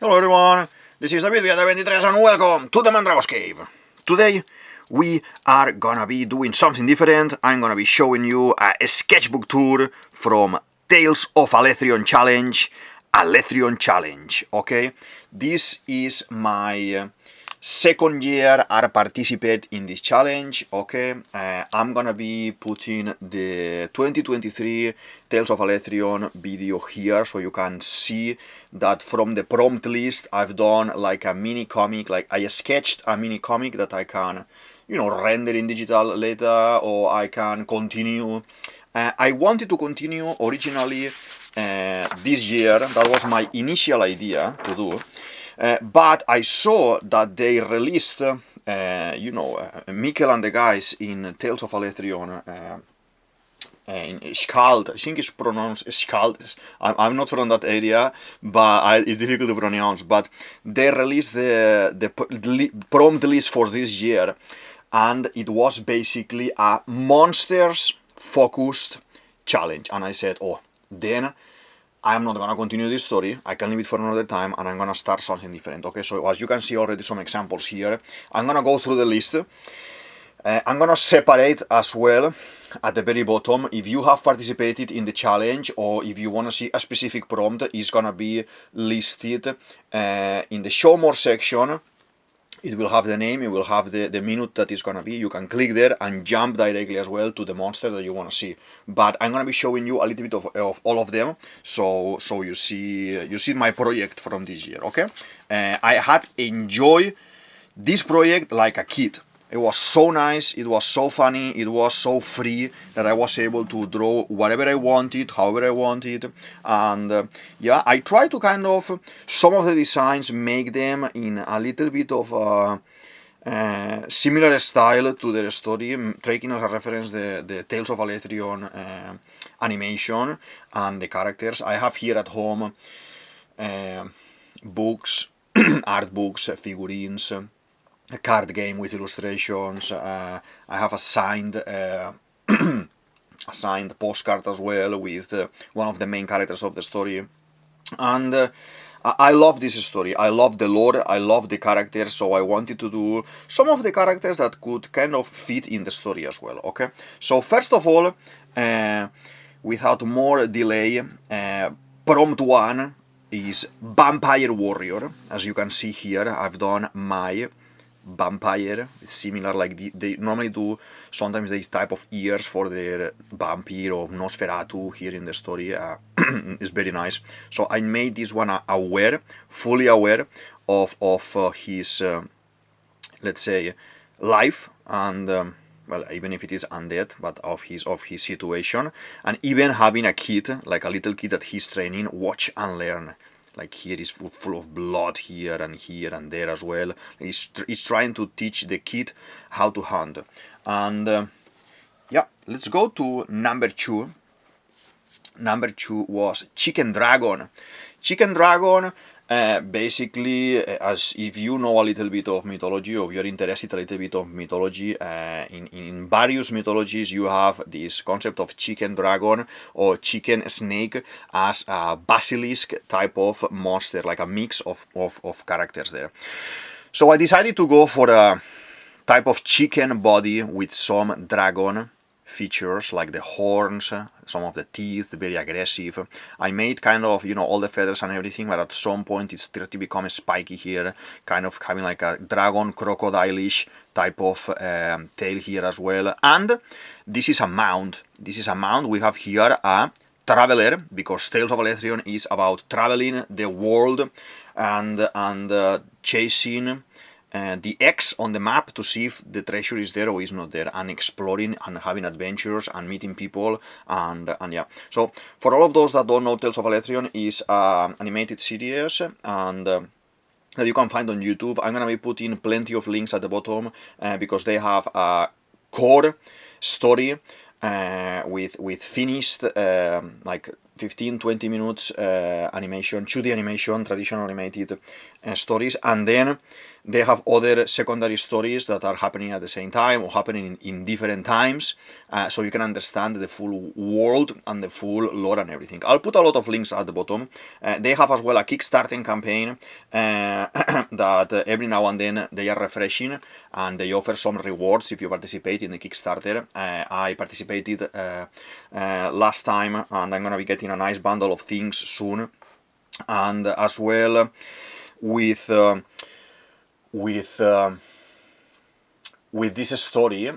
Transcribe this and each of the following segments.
Hello everyone, this is DavidViadel23 and welcome to the Mandrago's Cave. Today we are gonna be doing something different. I'm gonna be showing you a sketchbook tour from Tales of Alethrion Challenge, okay? This is my second year I participate in this challenge, okay? I'm gonna be putting the 2023 Tales of Alethrion video here so you can see that from the prompt list I've done like a mini comic, like I sketched a mini comic that I can, you know, render in digital later, or I can continue. I wanted to continue originally this year. That was my initial idea to do. But I saw that they released, Mikkel and the guys in Tales of Alethrion, in Skjald, I think it's pronounced Skjald. I'm not from that area, but it's difficult to pronounce. But they released the prompt list for this year, and it was basically a monsters-focused challenge. And I said, oh, then I'm not gonna continue this story, I can leave it for another time, and I'm gonna start something different, okay? So as you can see already some examples here, I'm gonna go through the list. I'm gonna separate as well at the very bottom, if you have participated in the challenge or if you wanna see a specific prompt, it's gonna be listed in the show more section. It will have the name, it will have the minute that is gonna be. You can click there and jump directly as well to the monster that you wanna see. But I'm gonna be showing you a little bit of all of them, so you see my project from this year, okay? I had enjoyed this project like a kid. It was so nice, it was so funny, it was so free that I was able to draw whatever I wanted, however I wanted, and yeah, I tried to kind of, some of the designs, make them in a little bit of a similar style to their story, taking as a reference the Tales of Alethrion animation and the characters. I have here at home books, art books, figurines, a card game with illustrations. I have a signed a signed postcard as well with one of the main characters of the story, and I love this story. I love the lore, I love the characters, so I wanted to do some of the characters that could kind of fit in the story as well, okay? So first of all, without more delay, prompt 1 is Vampire Warrior. As you can see here, I've done my vampire. It's similar, like they normally do sometimes these type of ears for their vampire of Nosferatu here in the story. It's very nice. So I made this one fully aware of his let's say life, and well, even if it is undead, but of his situation, and even having a kid, like a little kid that he's training, watch and learn. Like here is full of blood here and there as well. He's trying to teach the kid how to hunt. And yeah, let's go to number 2. Number 2 was Chicken Dragon. Chicken Dragon, basically, as if you know a little bit of mythology, or you're interested a little bit of mythology, in various mythologies you have this concept of chicken dragon or chicken snake as a basilisk type of monster, like a mix of characters there. So I decided to go for a type of chicken body with some dragon features, like the horns, some of the teeth, very aggressive. I made kind of, you know, all the feathers and everything, but at some point it started to become spiky here, kind of having like a dragon crocodile-ish type of tail here as well. And this is a mount. This is a mount. We have here a traveler, because Tales of Alethrion is about traveling the world and chasing the X on the map to see if the treasure is there or is not there, and exploring and having adventures and meeting people, and yeah. So for all of those that don't know, Tales of Alethrion is an animated series, and that you can find on YouTube. I'm gonna be putting plenty of links at the bottom, because they have a core story with finished like 15-20 minutes animation, 2D animation, traditional animated stories, and then they have other secondary stories that are happening at the same time or happening in different times, so you can understand the full world and the full lore and everything. I'll put a lot of links at the bottom. They have as well a Kickstarting campaign that every now and then they are refreshing, and they offer some rewards if you participate in the Kickstarter. I participated last time, and I'm gonna be getting a nice bundle of things soon. And as well with this story,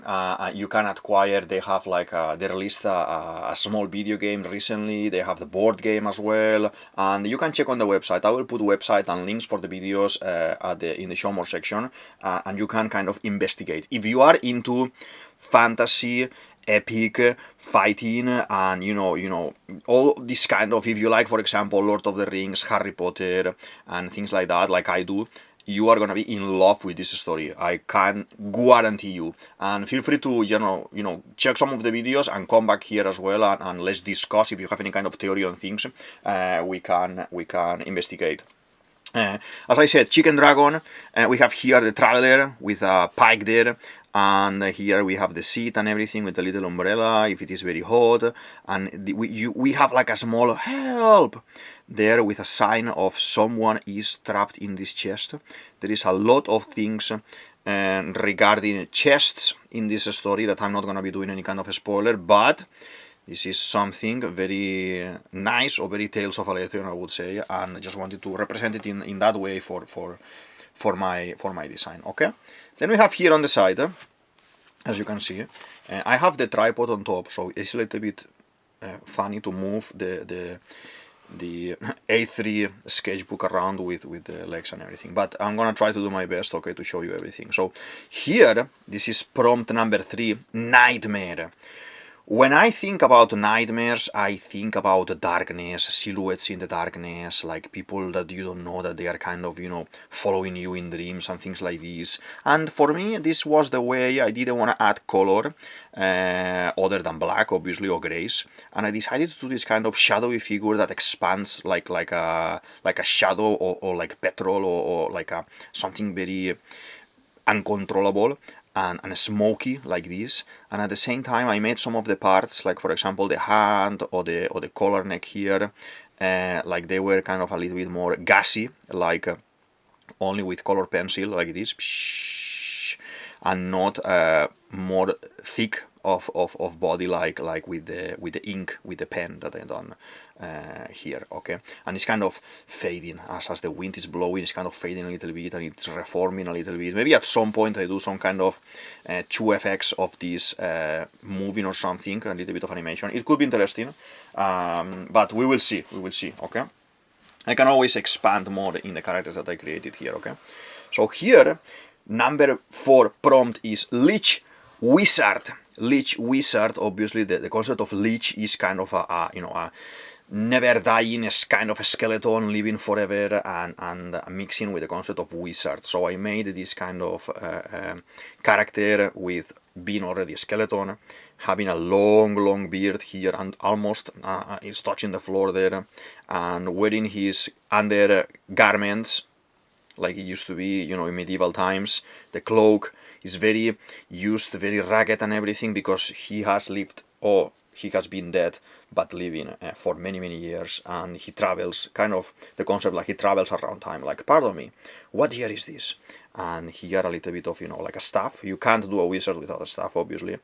you can acquire, they have like, they released a small video game recently, they have the board game as well, and you can check on the website. I will put website and links for the videos in the show more section, and you can kind of investigate. If you are into fantasy, epic, fighting, and you know, all this kind of, if you like, for example, Lord of the Rings, Harry Potter, and things like that, like I do, you are gonna be in love with this story. I can guarantee you. And feel free to you know check some of the videos and come back here as well, and let's discuss. If you have any kind of theory on things, we can investigate. As I said, Chicken Dragon. We have here the Traveler with a pike there. And here we have the seat and everything with a little umbrella if it is very hot, and we have like a small help there with a sign of someone is trapped in this chest. There is a lot of things regarding chests in this story that I'm not going to be doing any kind of spoiler, but this is something very nice, or very Tales of Alethrion, I would say, and I just wanted to represent it in that way for my design. Okay. Then we have here on the side, as you can see, I have the tripod on top, so it's a little bit funny to move the A3 sketchbook around with the legs and everything, but I'm gonna try to do my best, okay, to show you everything. So here, this is prompt number 3, Nightmare. When I think about nightmares, I think about darkness, silhouettes in the darkness, like people that you don't know, that they are kind of, following you in dreams and things like this. And for me, this was the way. I didn't want to add color, other than black, obviously, or grays. And I decided to do this kind of shadowy figure that expands like a shadow, or like petrol, or like something very uncontrollable. And smoky like this, and at the same time I made some of the parts, like for example the hand or the collar neck here, like they were kind of a little bit more gassy, like only with color pencil like this, and not more thick of body like with the ink, with the pen that I done here. Okay, and it's kind of fading as the wind is blowing. It's kind of fading a little bit, and it's reforming a little bit. Maybe at some point I do some kind of 2FX of this moving or something, a little bit of animation. It could be interesting, but we will see. Okay, I can always expand more in the characters that I created here. Okay, so here number 4 prompt is Lich Wizard. Lich Wizard, obviously the concept of Lich is kind of a never dying, kind of a skeleton living forever, and mixing with the concept of wizard. So I made this kind of character with being already a skeleton, having a long beard here, and almost is touching the floor there, and wearing his undergarments like it used to be, in medieval times. The cloak is very used, very ragged and everything, because he has lived, or he has been dead, but living for many years, and he travels, kind of the concept like he travels around time, like, pardon me, what year is this? And he got a little bit of, like a staff. You can't do a wizard without a staff, obviously.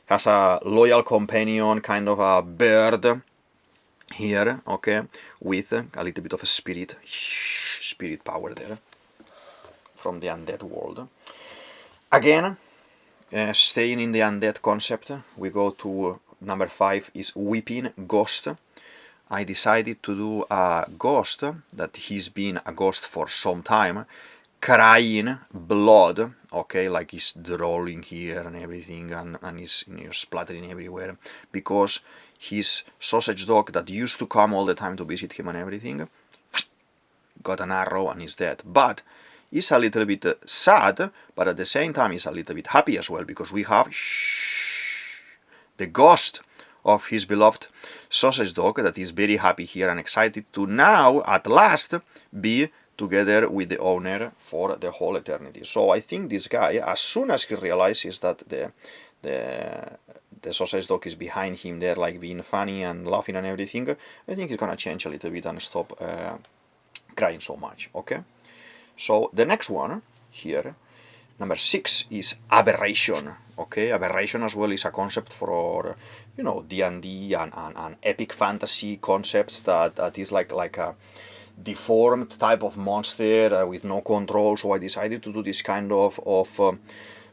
Has a loyal companion, kind of a bird here, okay, with a little bit of a spirit power there from the undead world. Again, staying in the undead concept, we go to number 5 is Weeping Ghost. I decided to do a ghost that he's been a ghost for some time, crying blood, okay, like he's drooling here and everything, and he's splattering everywhere, because his sausage dog that used to come all the time to visit him and everything got an arrow and is dead. But he's a little bit sad, but at the same time he's a little bit happy as well, because we have the ghost of his beloved sausage dog that is very happy here and excited to now at last be together with the owner for the whole eternity. So I think this guy, as soon as he realizes that the sausage dog is behind him there, like being funny and laughing and everything, I think he's gonna change a little bit and stop crying so much. Okay, so the next one here, number 6, is Aberration. Okay, Aberration as well is a concept for, you know, D&D and epic fantasy concepts that is like a deformed type of monster with no control. So I decided to do this kind of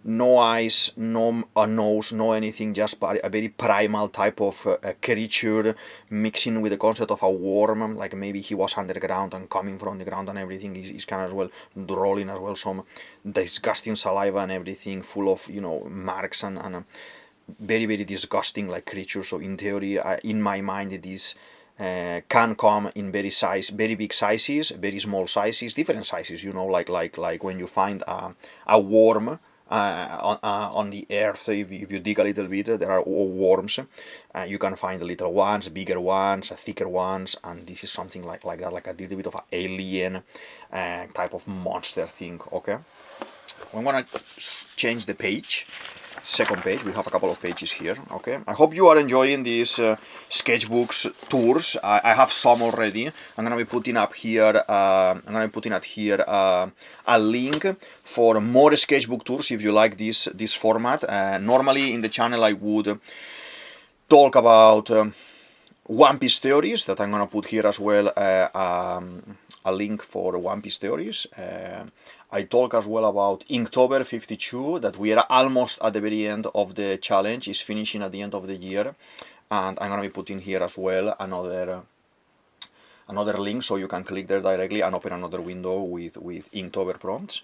no eyes, no nose, no anything, just a very primal type of creature, mixing with the concept of a worm, like maybe he was underground and coming from the ground and everything. He's kind of as well rolling as well some disgusting saliva and everything, full of, you know, marks and very, very disgusting like creature. So in theory, in my mind, it is can come in very big sizes, very small sizes, different sizes. You know, like when you find a worm on the earth, if you dig a little bit, there are worms. You can find the little ones, bigger ones, thicker ones, and this is something like that, like a little bit of an alien type of monster thing. Okay, I'm gonna change the page. Second page, we have a couple of pages here. Okay, I hope you are enjoying these sketchbooks tours. I have some already. I'm gonna be putting up here. A link for more sketchbook tours if you like this format. Normally in the channel I would talk about One Piece theories, that I'm gonna put here as well. A link for One Piece theories. I talk as well about Inktober 52, that we are almost at the very end of the challenge, is finishing at the end of the year, and I'm gonna be putting here as well another link, so you can click there directly and open another window with Inktober prompts.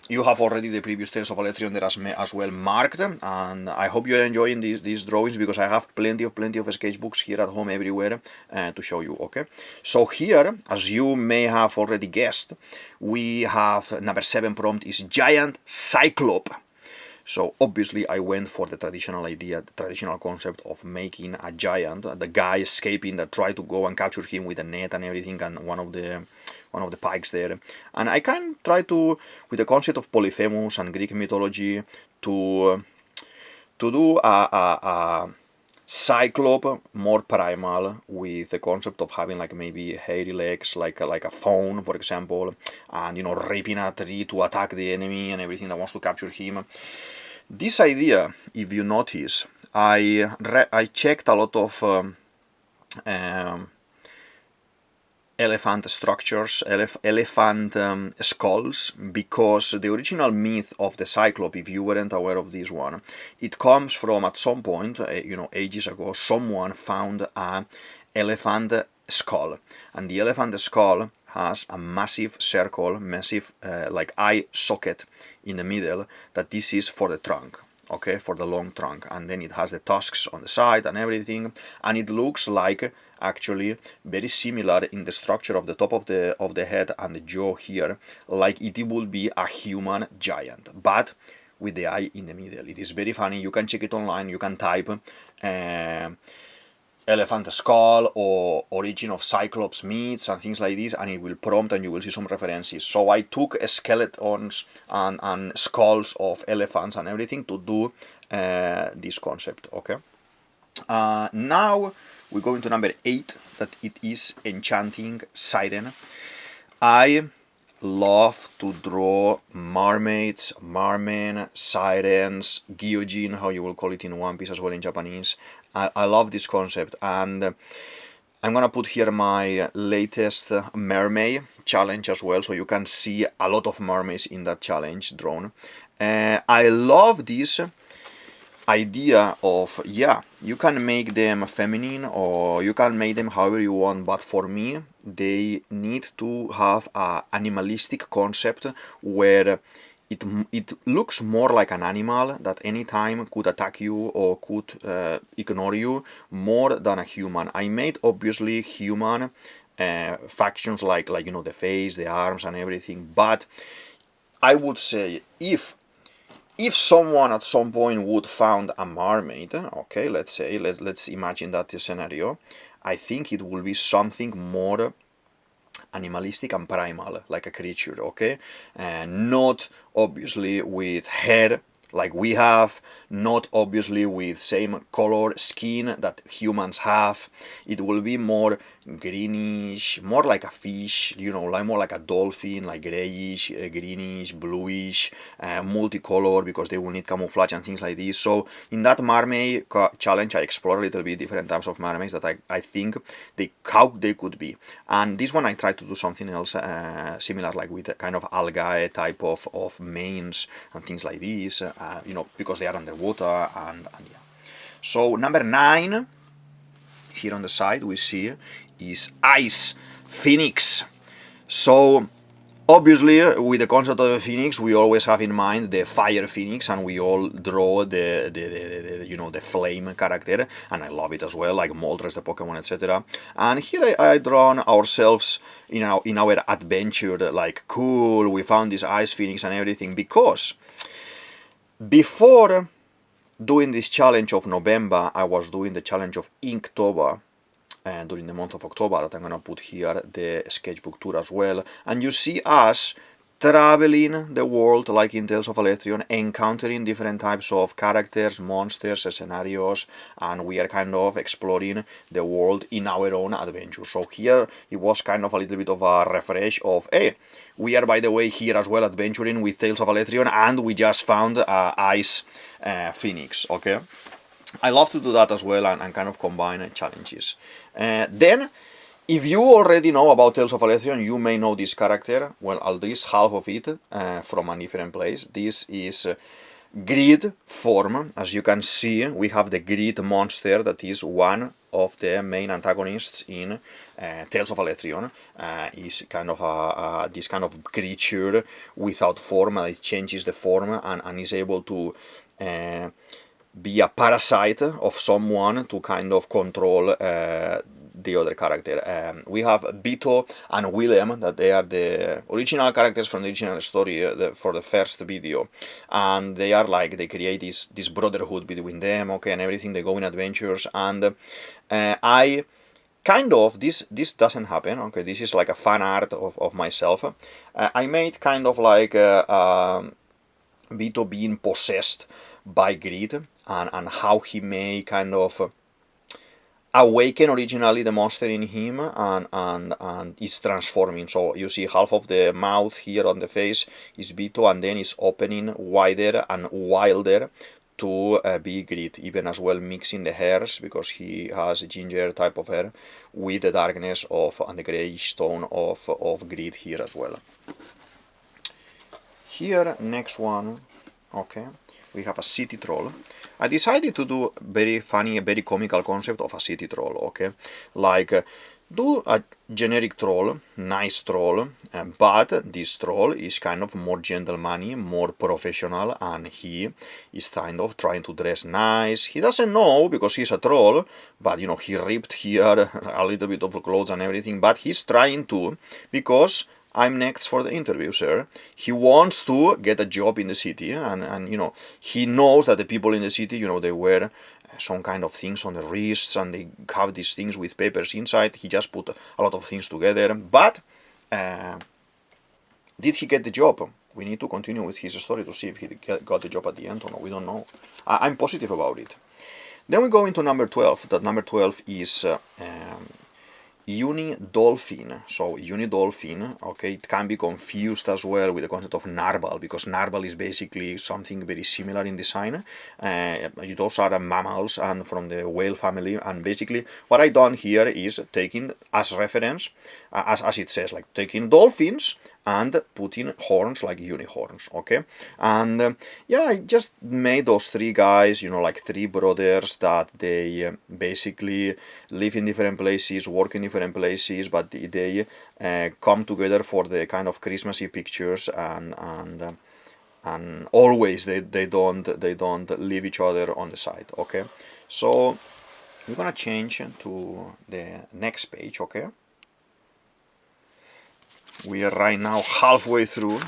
You have already the previous Tales of Alethrion there as well marked, and I hope you're enjoying these drawings, because I have plenty of sketchbooks here at home everywhere to show you. Okay, so here, as you may have already guessed, we have number 7 prompt is Giant Cyclops. So obviously I went for the traditional idea, the traditional concept of making a giant, the guy escaping that tried to go and capture him with a net and everything, and one of the pikes there. And I can try to, with the concept of Polyphemus and Greek mythology, to do a Cyclops more primal, with the concept of having like maybe hairy legs, like a fawn, for example, and, you know, ripping a tree to attack the enemy and everything that wants to capture him. This idea, if you notice, I checked a lot of elephant structures, elephant skulls, because the original myth of the Cyclops, if you weren't aware of this one, it comes from, at some point, you know, ages ago, someone found a elephant skull, and the elephant skull has a massive circle, like eye socket in the middle, that this is for the trunk. Okay, for the long trunk, and then it has the tusks on the side and everything, and it looks like actually very similar in the structure of the top of the head and the jaw here, like it would be a human giant, but with the eye in the middle. It is very funny. You can check it online. You can type elephant skull or origin of Cyclops myths and things like this, and it will prompt and you will see some references. So I took skeletons and skulls of elephants and everything to do this concept. Okay, now we go into number 8, that it is Enchanting Siren. I love to draw mermaids, mermen, sirens, gyojin, how you will call it in One Piece as well in Japanese. I love this concept, and I'm gonna put here my latest mermaid challenge as well, so you can see a lot of mermaids in that challenge drawn. I love this idea of, yeah, you can make them feminine or you can make them however you want, but for me they need to have a animalistic concept where it looks more like an animal that anytime could attack you or could ignore you, more than a human. I made obviously human factions like you know, the face, the arms and everything, but I would say if if someone at some point would found a mermaid, okay, let's say, let's imagine that scenario, I think it will be something more animalistic and primal, like a creature, okay? And not obviously with hair like we have, not obviously with same color skin that humans have. It will be more greenish, more like a fish, you know, like more like a dolphin, like grayish, greenish, bluish, multicolor, because they will need camouflage and things like this. So in that mermaid challenge, I explore a little bit different types of mermaids that I think how they could be. And this one I tried to do something else similar, like with a kind of algae type of manes and things like this, you know, because they are underwater, and yeah. So number 9, here on the side we see is Ice Phoenix. So obviously with the concept of the Phoenix we always have in mind the Fire Phoenix, and we all draw the you know, the flame character, and I love it as well, like Moltres the Pokemon, etc. And here I drawn ourselves in our adventure, like cool, we found this Ice Phoenix and everything, because before doing this challenge of November, I was doing the challenge of Inktober, and during the month of October, that I'm gonna put here the sketchbook tour as well. And you see us traveling the world, like in Tales of Alethrion, encountering different types of characters, monsters, scenarios, and we are kind of exploring the world in our own adventure. So here it was kind of a little bit of a refresh of, hey, we are, by the way, here as well adventuring with Tales of Alethrion, and we just found Ice Phoenix, okay? I love to do that as well, and kind of combine challenges. Then, if you already know about Tales of Alethrion, you may know this character. Well, at least half of it from a different place. This is Grid form. As you can see, we have the Grid monster that is one of the main antagonists in Tales of Alethrion. Is kind of this kind of creature without form, and it changes the form and is able to be a parasite of someone to kind of control the other character. We have Vito and Willem, that they are the original characters from the original story for the first video, and they are like, they create this brotherhood between them, okay, and everything. They go in adventures, and I kind of, this doesn't happen, okay, this is like a fan art of myself. I made kind of like Vito being possessed by Grid, and how he may kind of awaken originally the monster in him, and is transforming. So you see half of the mouth here on the face is Vito, and then it's opening wider and wilder to be Grid, even as well mixing the hairs, because he has a ginger type of hair, with the darkness of and the greyish tone of Grid here as well. Here, next one, okay, we have a city troll. I decided to do very funny, very comical concept of a city troll, okay? Like, do a generic troll, nice troll, but this troll is kind of more gentleman-y, more professional, and he is kind of trying to dress nice. He doesn't know, because he's a troll, but, you know, he ripped here a little bit of clothes and everything, but he's trying to, because I'm next for the interview, sir. He wants to get a job in the city, and you know, he knows that the people in the city, you know, they wear some kind of things on the wrists, and they have these things with papers inside. He just put a lot of things together, but did he get the job? We need to continue with his story to see if he got the job at the end or no. We don't know. I'm positive about it. Then we go into number 12. That number 12 is UniDolphin. So UniDolphin, okay, it can be confused as well with the concept of narwhal, because narwhal is basically something very similar in design. Those are mammals and from the whale family, and basically what I done here is taking as reference, as it says, like taking dolphins and putting horns like unicorns, okay? And yeah, I just made those three guys, you know, like three brothers that they basically live in different places, work in different places, but they come together for the kind of Christmassy pictures, and always they don't leave each other on the side, okay? So we're gonna change to the next page, okay? We are right now halfway through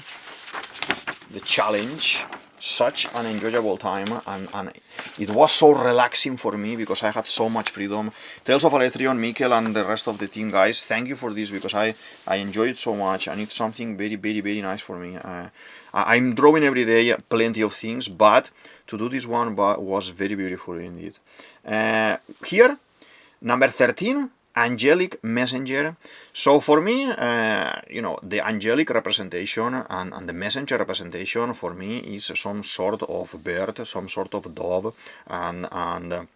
the challenge, such an enjoyable time, and it was so relaxing for me because I had so much freedom. Tales of Alethrion, Mikkel and the rest of the team, guys, thank you for this because I enjoy it so much, and it's something very, very, very nice for me. I'm drawing every day plenty of things, but to do this one was very beautiful indeed. Here, number 13, Angelic Messenger. So for me, the angelic representation and the messenger representation for me is some sort of bird, some sort of dove, and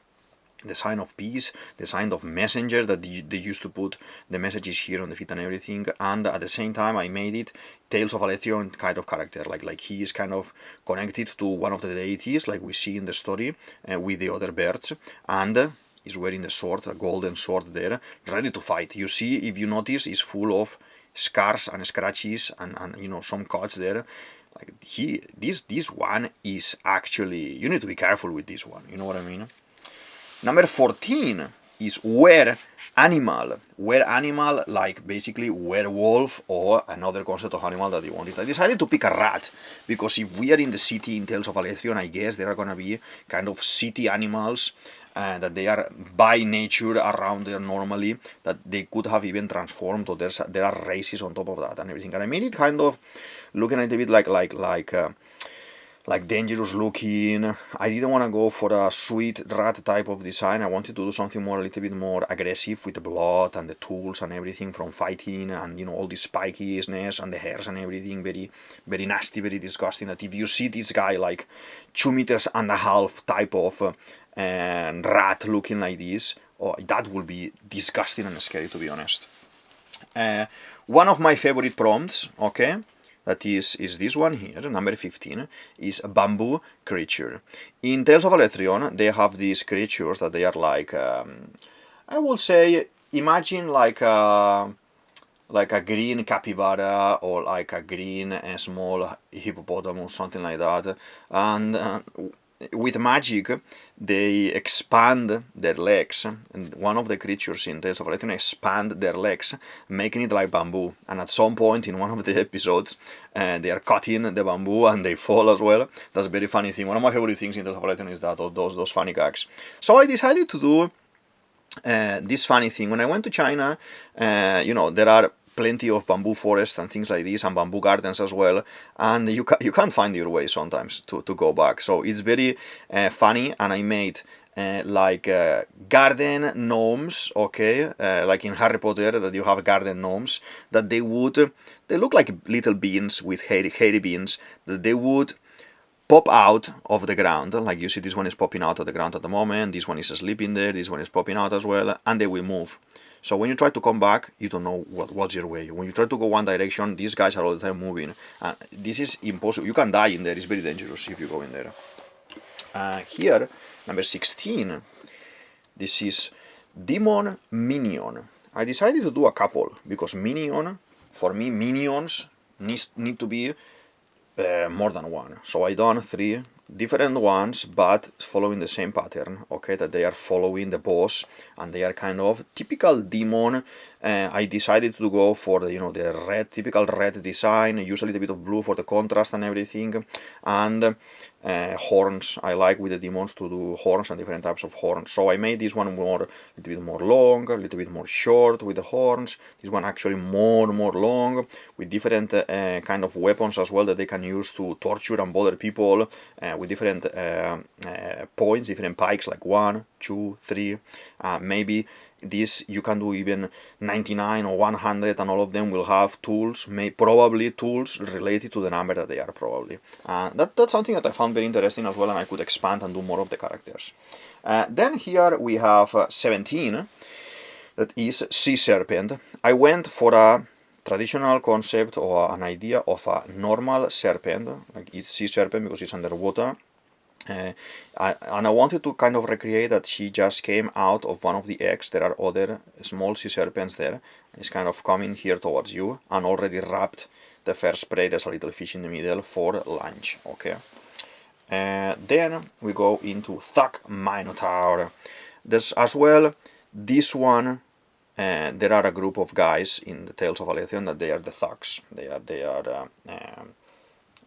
the sign of peace, the sign of messenger that they used to put the messages here on the feet and everything. And at the same time, I made it Tales of Alethrion kind of character, like he is kind of connected to one of the deities, like we see in the story with the other birds, and is wearing the sword, a golden sword there, ready to fight. You see, if you notice, is full of scars and scratches and some cuts there. Like this one is actually, you need to be careful with this one. You know what I mean? Number 14 is were animal, like basically werewolf or another concept of animal that you wanted. I decided to pick a rat because if we are in the city in Tales of Alethrion, I guess there are gonna be kind of city animals that they are by nature around there normally, that they could have even transformed, or there are races on top of that and everything. And I made it kind of looking a little bit like dangerous looking. I didn't want to go for a sweet rat type of design. I wanted to do something a little bit more aggressive with the blood and the tools and everything from fighting, and all the spikiness and the hairs and everything, very, very nasty, very disgusting. That if you see this guy like 2.5 meters type of rat looking like this, that will be disgusting and scary, to be honest. One of my favorite prompts, okay, that is this one here, number 15, is a bamboo creature. In Tales of Alethrion, they have these creatures that they are like, I will say, imagine like a green capybara or like a green small hippopotamus, something like that. And with magic, they expand their legs, and one of the creatures in Tales of Alethrion expand their legs, making it like bamboo. And at some point in one of the episodes, they are cutting the bamboo and they fall as well. That's a very funny thing. One of my favorite things in Tales of Alethrion is that, those funny gags. So I decided to do this funny thing. When I went to China, there are plenty of bamboo forests and things like this, and bamboo gardens as well, and you can't find your way sometimes to go back. So it's very funny, and I made garden gnomes, okay, like in Harry Potter, that you have garden gnomes, that they look like little beans with hairy beans, that they would pop out of the ground. Like you see, this one is popping out of the ground at the moment, this one is sleeping there, this one is popping out as well, and they will move. So when you try to come back, you don't know what's your way. When you try to go one direction, these guys are all the time moving. This is impossible. You can die in there. It's very dangerous if you go in there. Here, number 16, this is Demon Minion. I decided to do a couple because for me, minions need to be more than one. So I done 3 different ones, but following the same pattern, okay, that they are following the boss, and they are kind of typical demon. I decided to go for the typical red design, use a little bit of blue for the contrast and everything, and horns. I like with the demons to do horns and different types of horns. So I made this one a little bit more long, a little bit more short with the horns. This one actually more long, with different kind of weapons as well that they can use to torture and bother people, with different points, different pikes, like 1, 2, 3. Maybe this you can do even 99 or 100, and all of them will have tools, probably tools related to the number that they are, probably. That's something that I found very interesting as well, and I could expand and do more of the characters. Then here we have 17, that is Sea Serpent. I went for a traditional concept or an idea of a normal serpent, like it's Sea Serpent because it's underwater. And I wanted to kind of recreate that she just came out of one of the eggs. There are other small sea serpents there. It's kind of coming here towards you and already wrapped the first prey. There's a little fish in the middle for lunch, okay. Then we go into Thug Minotaur. There's as well this one. There are a group of guys in the Tales of Alethrion that they are the thugs. They are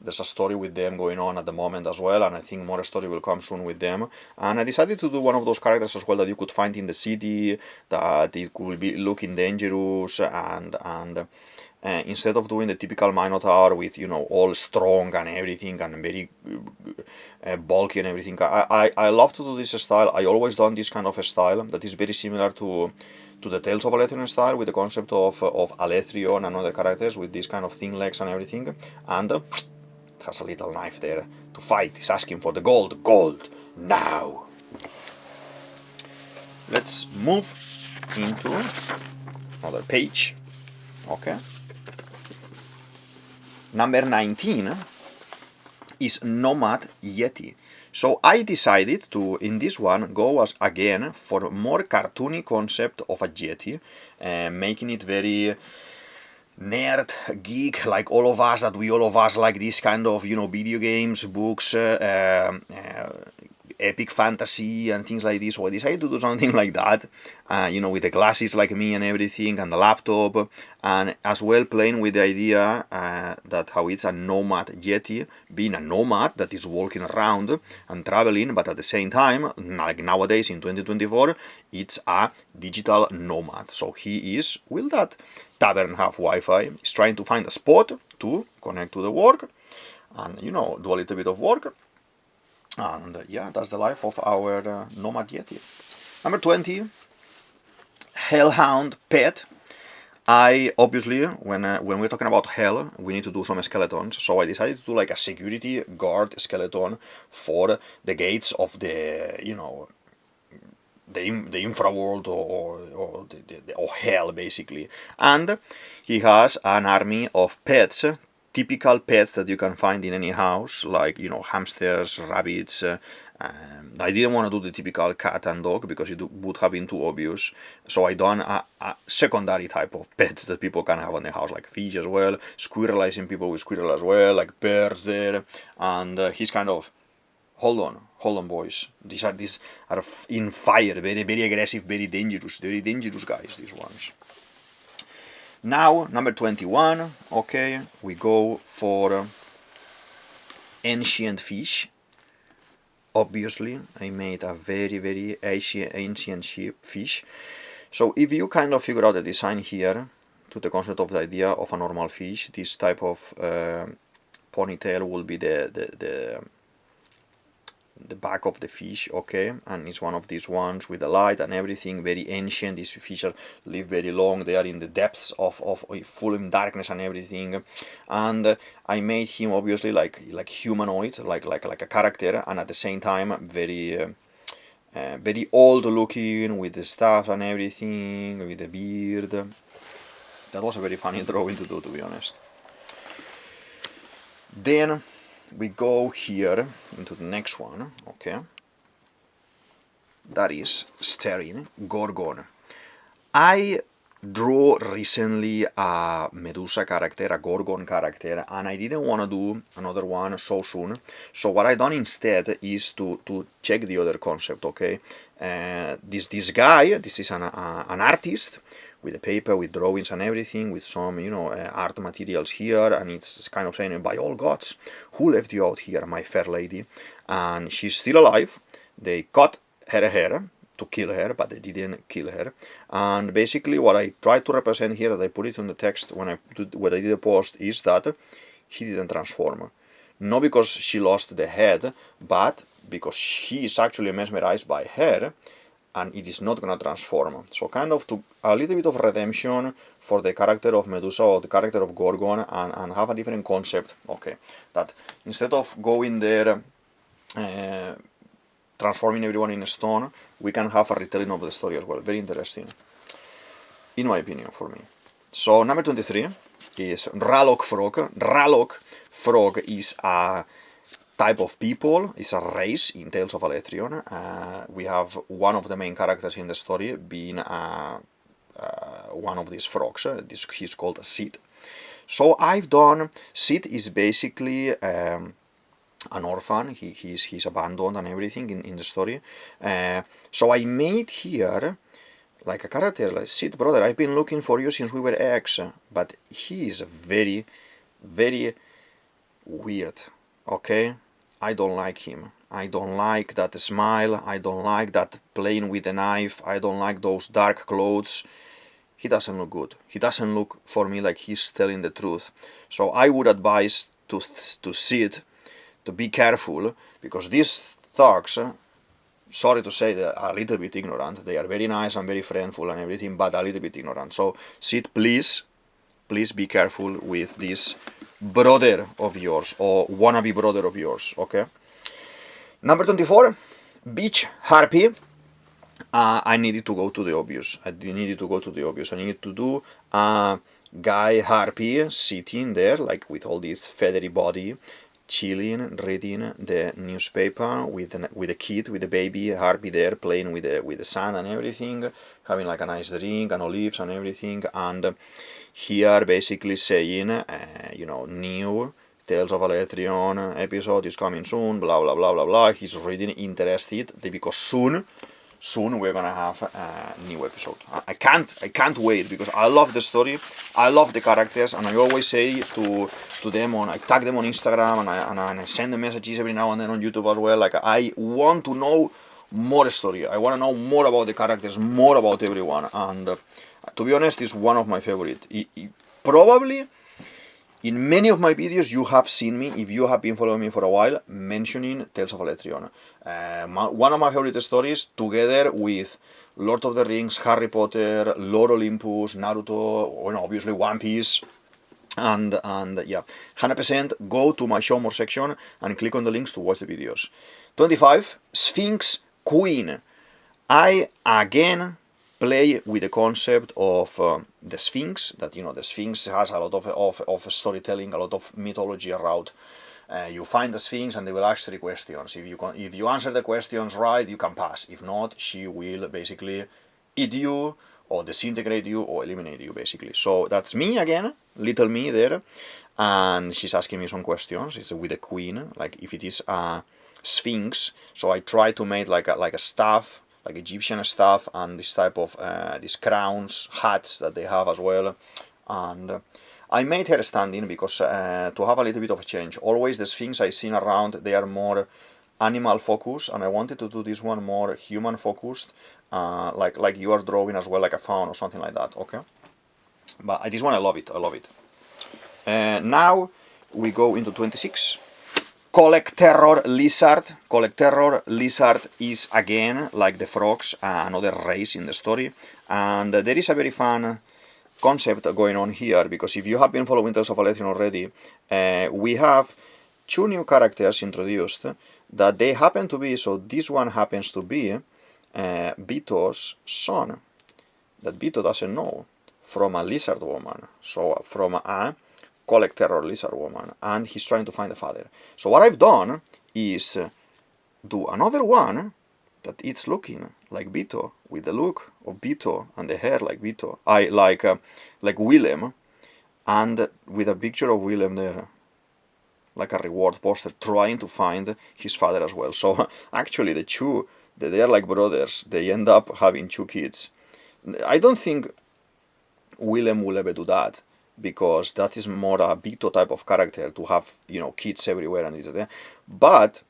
There's a story with them going on at the moment as well, and I think more story will come soon with them. And I decided to do one of those characters as well that you could find in the city, that it could be looking dangerous, and instead of doing the typical Minotaur with, you know, all strong and everything and very bulky and everything, I love to do this style. I always done this kind of a style that is very similar to the Tales of Alethrion style, with the concept of Alethrion and other characters with this kind of thin legs and everything, and it has a little knife there to fight. It's asking for the gold. Gold now. Let's move into another page. Okay. Number 19 is Nomad Yeti. So I decided to, in this one, go again for a more cartoony concept of a Yeti, making it very nerd, geek, like all of us, that we all of us like this kind of, you know, video games, books, epic fantasy and things like this. So I decided to do something like that, you know, with the glasses like me and everything, and the laptop, and as well playing with the idea that how it's a nomad Yeti, being a nomad that is walking around and traveling, but at the same time, like nowadays in 2024, it's a digital nomad. So he is, will that tavern have Wi-Fi? He's trying to find a spot to connect to the work and, you know, do a little bit of work. And yeah, that's the life of our Nomad Yeti. Number 20, Hellhound Pet. I obviously, when we're talking about hell, we need to do some skeletons. So I decided to do like a security guard skeleton for the gates of the, you know, the infraworld or hell, basically. And he has an army of pets, typical pets that you can find in any house, like, you know, hamsters, rabbits. I didn't want to do the typical cat and dog because it would have been too obvious. So I done a secondary type of pets that people can have in the house, like fish as well, squirrelizing people with squirrel as well, like birds there. And he's kind of, hold on, boys. These are in fire, very, very aggressive, very dangerous guys, these ones. Now, number 21, okay, we go for ancient fish. Obviously, I made a very, very ancient fish. So if you kind of figure out the design here to the concept of the idea of a normal fish, this type of ponytail will be the back of the fish, okay, and it's one of these ones with the light and everything, very ancient. These fish live very long, they are in the depths of full in darkness and everything. And I made him obviously like humanoid, like a character, and at the same time very very old looking, with the staff and everything, with the beard. That was a very funny drawing to do, to be honest. Then we go here into the next one, okay, that is staring Gorgon. I drew recently a Medusa character, a Gorgon character, and I didn't want to do another one so soon. So what I done instead is to check the other concept, okay. This guy, this is an artist with a paper, with drawings and everything, with some, you know, art materials here, and it's kind of saying, by all gods, who left you out here, my fair lady? And she's still alive. They cut her hair to kill her, but they didn't kill her. And basically what I tried to represent here, that I put it in the text when I did the post, is that he didn't transform. Not because she lost the head, but because he is actually mesmerized by her, and it is not gonna transform. So kind of to a little bit of redemption for the character of Medusa or the character of Gorgon, and have a different concept, okay, that instead of going there transforming everyone in stone, we can have a retelling of the story as well. Very interesting, in my opinion, for me. So number 23 is Rallock Frog. Rallock Frog is a type of people, is a race in Tales of Alethrion. We have one of the main characters in the story being one of these frogs. He's called Sid. So I've done, Sid is basically an orphan. He's abandoned and everything in the story. So I made here like a character like, Sid, brother, I've been looking for you since we were eggs. But he is very, very weird, okay? I don't like him. I don't like that smile, I don't like that playing with a knife, I don't like those dark clothes. He doesn't look good. He doesn't look for me like he's telling the truth. So I would advise to Sid to be careful, because these thugs, sorry to say, they are a little bit ignorant. They are very nice and very friendful and everything, but a little bit ignorant. So Sid, please be careful with this brother of yours, or wannabe brother of yours, okay? Number 24, Beach Harpy. I needed to go to the obvious. I needed to do a guy Harpy sitting there, like with all this feathery body, chilling, reading the newspaper with a kid, with a baby Harpy there, playing with the sun and everything, having like a nice drink and olives and everything, and here basically saying, you know, new Tales of Alethrion episode is coming soon, blah blah blah blah blah. He's really interested because soon we're gonna have a new episode. I can't wait, because I love the story, I love the characters, and I always say to them I tag them on Instagram, and I send them messages every now and then on YouTube as well. Like, I want to know more story. I want to know more about the characters, more about everyone, and to be honest, it's one of my favorite. Probably in many of my videos you have seen me, if you have been following me for a while, mentioning Tales of Alethrion. One of my favorite stories, together with Lord of the Rings, Harry Potter, Lord Olympus, Naruto, and obviously One Piece. And yeah, 100% go to my show more section and click on the links to watch the videos. 25, Sphinx Queen. I again play with the concept of the Sphinx, that, you know, the Sphinx has a lot of storytelling, a lot of mythology around. You find the Sphinx and they will ask 3 questions. If you answer the questions right, you can pass. If not, she will basically eat you, or disintegrate you, or eliminate you, basically. So that's me again, little me there, and she's asking me some questions. It's with a queen, like if it is a Sphinx. So I try to make like a staff, like Egyptian stuff, and this type of these crowns, hats that they have as well. And I made her standing because to have a little bit of a change. Always the Sphinx I seen around, they are more animal focused, and I wanted to do this one more human focused, like you are drawing as well, like a faun or something like that. Okay, but this one I love it. Now we go into 26. Collecterror Lizard. Collecterror Lizard is again, like the frogs, another race in the story, and there is a very fun concept going on here, because if you have been following Tales of Alethrion already, we have 2 new characters introduced that they happen to be, so this one happens to be Vito's son, that Vito doesn't know, from a lizard woman, so from a Collecterror Lizard woman, and he's trying to find the father. So what I've done is do another one that it's looking like Vito, with the look of Vito and the hair like Vito, like Willem, and with a picture of Willem there, like a reward poster, trying to find his father as well. So actually the 2, they are like brothers, they end up having 2 kids. I don't think Willem will ever do that, because that is more a Vito type of character, to have, you know, kids everywhere and this and that. But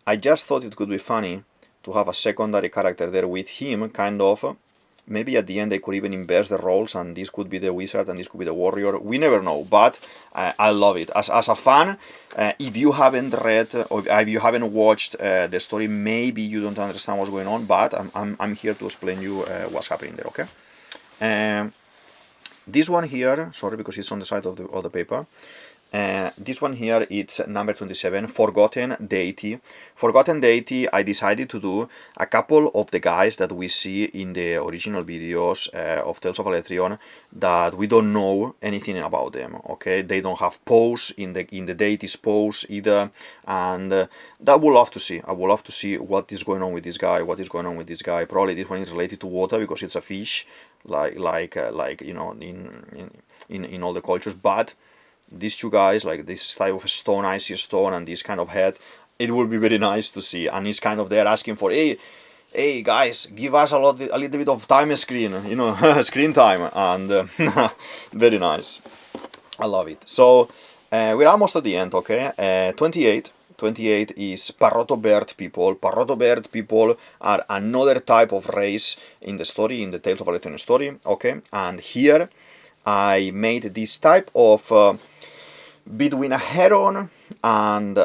I just thought it could be funny to have a secondary character there with him, kind of. Maybe at the end they could even inverse the roles, and this could be the wizard and this could be the warrior. We never know, but I love it. As a fan, if you haven't read or if you haven't watched the story, maybe you don't understand what's going on, but I'm here to explain you what's happening there, okay? This one here, sorry, because it's on the side of the paper. This one here, it's number 27, Forgotten Deity. Forgotten Deity, I decided to do a couple of the guys that we see in the original videos of Tales of Alethrion, that we don't know anything about them, okay? They don't have pose in the Deity's pose either, and that I would love to see. I would love to see what is going on with this guy, what is going on with this guy. Probably this one is related to water, because it's a fish, like you know, in all the cultures, but these 2 guys, like this type of stone, icy stone, and this kind of head, it would be very nice to see. And he's kind of there asking for, hey guys, give us a little bit of time screen, you know, screen time, and very nice. I love it. So we're almost at the end, okay? 28 is Parotto bird people. Parotto bird people are another type of race in the story, in the Tales of Alethrion story, okay? And here I made this type of between a heron and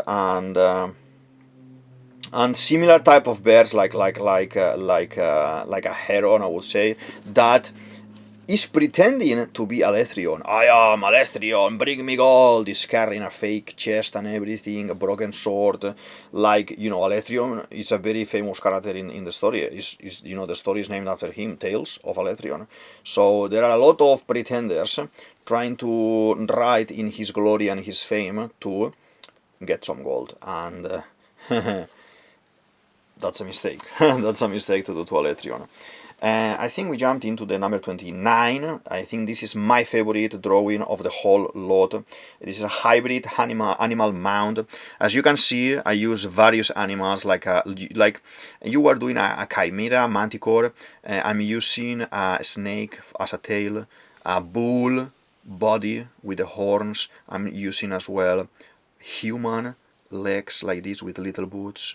similar type of bears like a heron, I would say, that is pretending to be Alethrion. I am Alethrion, bring me gold. Is carrying a fake chest and everything, a broken sword. Like, you know, Alethrion is a very famous character in the story. Is you know, the story is named after him, Tales of Alethrion. So there are a lot of pretenders trying to ride in his glory and his fame to get some gold. And that's a mistake. That's a mistake to do to Alethrion. I think we jumped into the number 29. I think this is my favorite drawing of the whole lot. This is a hybrid animal mound. As you can see, I use various animals like you are doing a chimera, manticore. I'm using a snake as a tail, a bull body with the horns. I'm using as well human legs like this with little boots,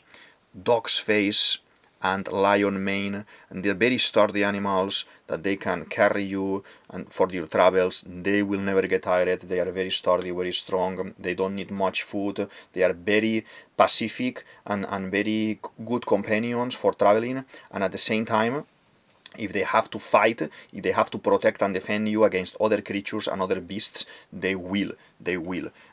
dog's face, and lion mane, and they're very sturdy animals that they can carry you and for your travels. They will never get tired. They are very sturdy, very strong. They don't need much food. They are very pacific and very good companions for traveling, and at the same time, if they have to fight, if they have to protect and defend you against other creatures and other beasts, they will.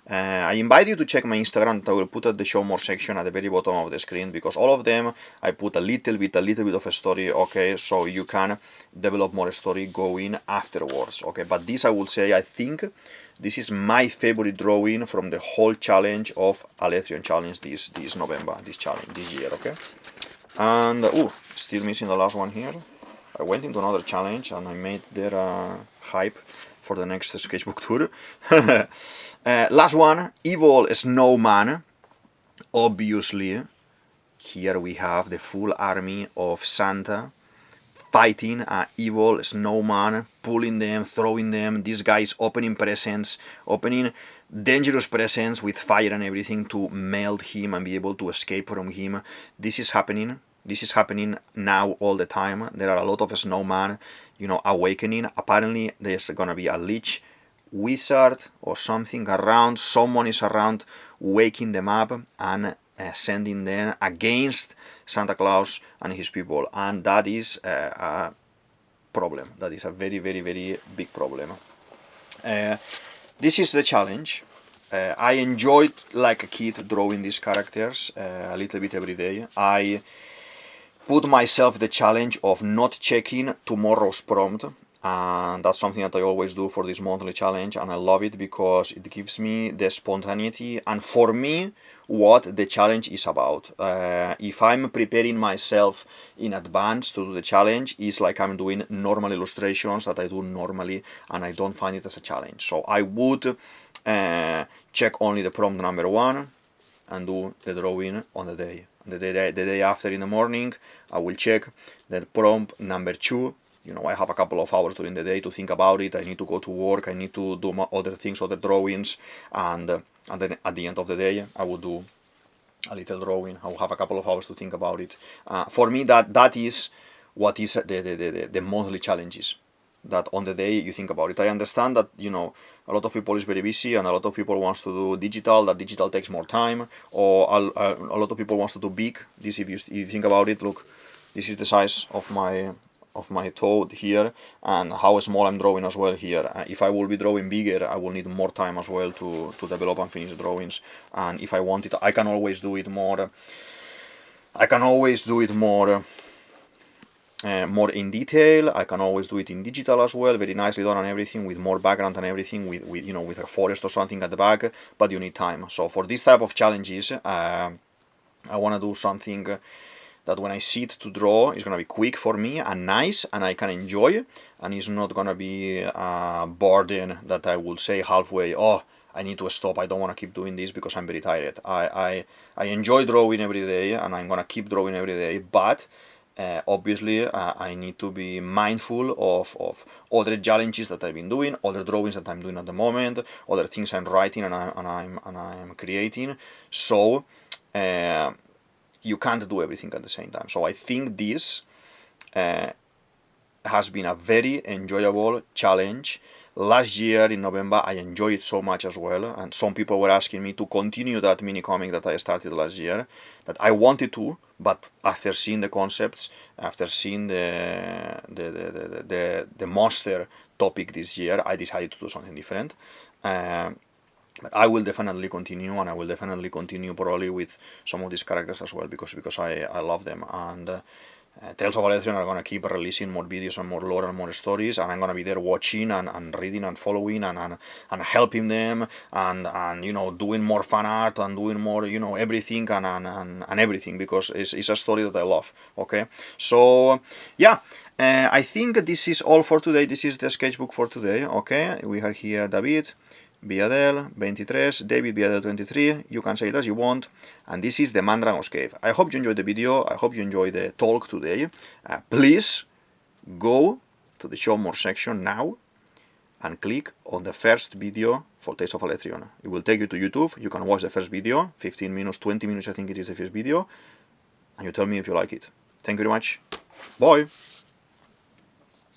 I invite you to check my Instagram. I will put at the show more section at the very bottom of the screen, because all of them I put a little bit of a story, okay, so you can develop more story going afterwards, okay. But this, I will say, I think this is my favorite drawing from the whole challenge of Alethrion challenge this November, this challenge this year, okay. And still missing the last one here. I went into another challenge and I made their hype for the next sketchbook tour. Last one, Evil Snowman. Obviously, here we have the full army of Santa fighting an evil snowman, pulling them, throwing them. This guy is opening presents, opening dangerous presents with fire and everything to melt him and be able to escape from him. This is happening. This is happening now all the time. There are a lot of snowman, you know, awakening. Apparently, there's gonna be a Lich Wizard or something around. Someone is around waking them up and sending them against Santa Claus and his people. And that is a problem. That is a very, very, very big problem. This is the challenge. I enjoyed, like a kid, drawing these characters a little bit every day. I put myself the challenge of not checking tomorrow's prompt, and that's something that I always do for this monthly challenge, and I love it because it gives me the spontaneity and, for me, what the challenge is about. If I'm preparing myself in advance to do the challenge, it's like I'm doing normal illustrations that I do normally, and I don't find it as a challenge. So I would check only the prompt number 1 and do the drawing on the day. The day after, in the morning, I will check the prompt number 2. You know, I have a couple of hours during the day to think about it. I need to go to work, I need to do my other things, other drawings, and then at the end of the day, I will do a little drawing. I will have a couple of hours to think about it. For me, that is what is the monthly challenges. That on the day you think about it. I understand that, you know, a lot of people is very busy and a lot of people wants to do digital, that digital takes more time, or a lot of people wants to do big. This, if you think about it, look, this is the size of my toe here, and how small I'm drawing as well here. If I will be drawing bigger, I will need more time as well to develop and finish the drawings. And if I want it, I can always do it more. I can always do it more in detail. I can always do it in digital as well, very nicely done and everything, with more background and everything, with you know, with a forest or something at the back. But you need time. So for this type of challenges, I want to do something that when I sit to draw is gonna be quick for me and nice, and I can enjoy, and it's not gonna be a burden that I will say halfway, oh, I need to stop, I don't want to keep doing this because I'm very tired. I enjoy drawing every day, and I'm gonna keep drawing every day, but obviously I need to be mindful of other challenges that I've been doing, other drawings that I'm doing at the moment, other things I'm writing and I'm creating. So you can't do everything at the same time. So I think this has been a very enjoyable challenge. Last year in November I enjoyed it so much as well, and some people were asking me to continue that mini comic that I started last year, that I wanted to, but after seeing the concepts, after seeing the monster topic this year, I decided to do something different. But I will definitely continue, and I will definitely continue probably with some of these characters as well, because I love them. And Tales of Alethrion are going to keep releasing more videos and more lore and more stories, and I'm going to be there watching and reading and following and helping them and you know, doing more fan art and doing more, you know, everything and everything, because it's a story that I love. Okay, so yeah, I think this is all for today. This is the sketchbook for today. Okay, we have here DavidViadel23, DavidViadel23, you can say it as you want, and this is the Mandragon's Cave. I hope you enjoyed the video, I hope you enjoyed the talk today. Please go to the show more section now and click on the first video for Tales of Alethrion. It will take you to YouTube, you can watch the first video, 15 minutes, 20 minutes I think it is the first video, and you tell me if you like it. Thank you very much, bye!